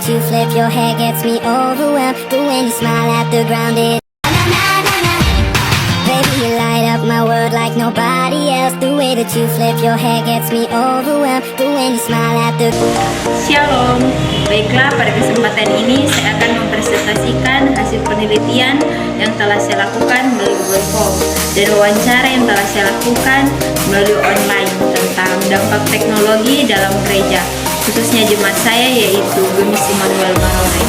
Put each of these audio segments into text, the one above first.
that you flip your hair gets me overwhelmed. But when you smile at the ground, it baby, you light up my world like nobody else. The way that you flip your hair gets me overwhelmed. But when you smile at the Shalom, baiklah pada kesempatan ini saya akan mempresentasikan hasil penelitian yang telah saya lakukan melalui Google Form dan wawancara yang telah saya lakukan melalui online tentang dampak teknologi dalam gereja, khususnya jemaat saya yaitu Gemis Immanuel Marorai.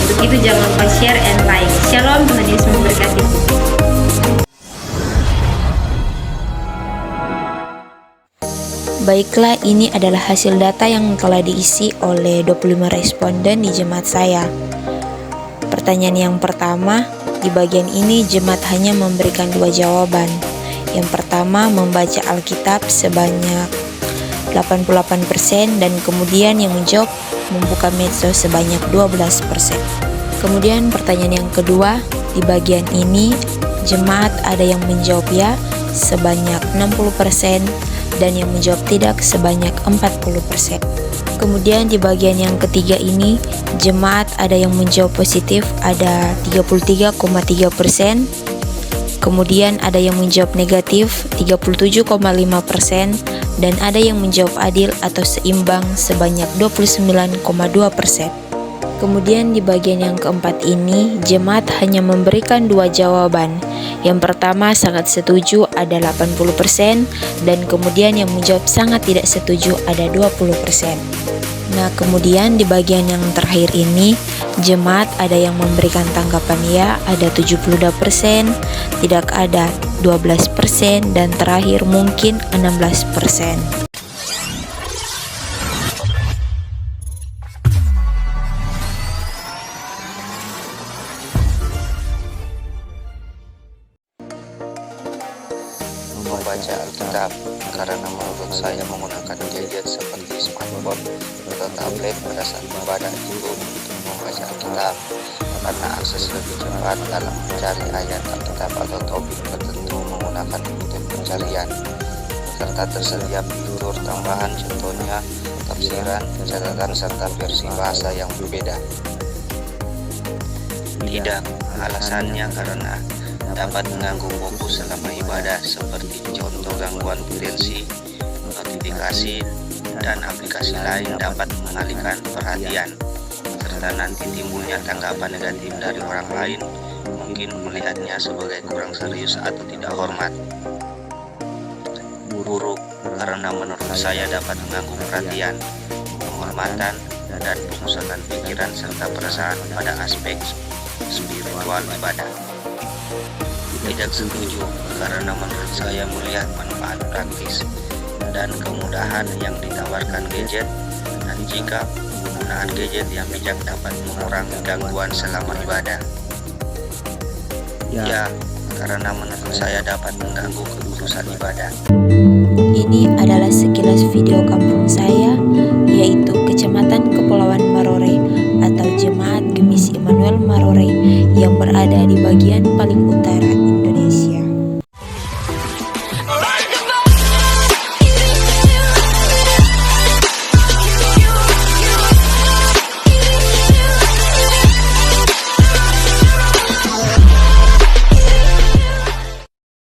Untuk itu jangan lupa share and like. Shalom, Tuhan Yesus memberkati. Baiklah, ini adalah hasil data yang telah diisi oleh 25 responden di jemaat saya. Pertanyaan yang pertama, di bagian ini jemaat hanya memberikan 2 jawaban. Yang pertama, membaca Alkitab sebanyak 88% dan kemudian yang menjawab membuka medsos sebanyak 12%. Kemudian pertanyaan yang kedua, di bagian ini jemaat ada yang menjawab ya sebanyak 60% dan yang menjawab tidak sebanyak 40%. Kemudian di bagian yang ketiga ini, jemaat ada yang menjawab positif ada 33,3%. Kemudian ada yang menjawab negatif 37,5% dan ada yang menjawab adil atau seimbang sebanyak 29,2%. Kemudian di bagian yang keempat ini, jemaat hanya memberikan 2 jawaban. Yang pertama sangat setuju ada 80% dan kemudian yang menjawab sangat tidak setuju ada 20%. Nah, kemudian di bagian yang terakhir ini, jemaat ada yang memberikan tanggapan ya ada 72%, tidak ada 12% dan terakhir mungkin 16%. Membaca Alkitab karena menurut saya menggunakan gadget seperti smartphone atau tablet pada saat ibadah itu untuk membaca Alkitab karena akses lebih cepat dalam mencari ayat Alkitab atau topik tertentu menggunakan fitur pencarian serta tersedia fitur tambahan contohnya tafsiran, catatan serta versi bahasa yang berbeda. Tidak, alasannya karena dapat mengganggu fokus selama ibadah seperti contoh gangguan potensi, notifikasi, dan aplikasi lain dapat mengalihkan perhatian serta nanti timbulnya tanggapan negatif dari orang lain mungkin melihatnya sebagai kurang serius atau tidak hormat. Buruk karena menurut saya dapat mengganggu perhatian, penghormatan, dan pemusatan pikiran serta perasaan pada aspek spiritual ibadah. Tidak setuju karena menurut saya melihat manfaat praktis dan kemudahan yang ditawarkan gadget dan jika penggunaan gadget yang bijak dapat mengurangi gangguan selama ibadah. Ya, karena menurut saya dapat mengganggu kekudusan ibadah. Ini adalah sekilas video kampung saya, yaitu Kecamatan Kepulauan Marorai atau Jemaat Gemis Immanuel Marorai yang berada di bagian paling utara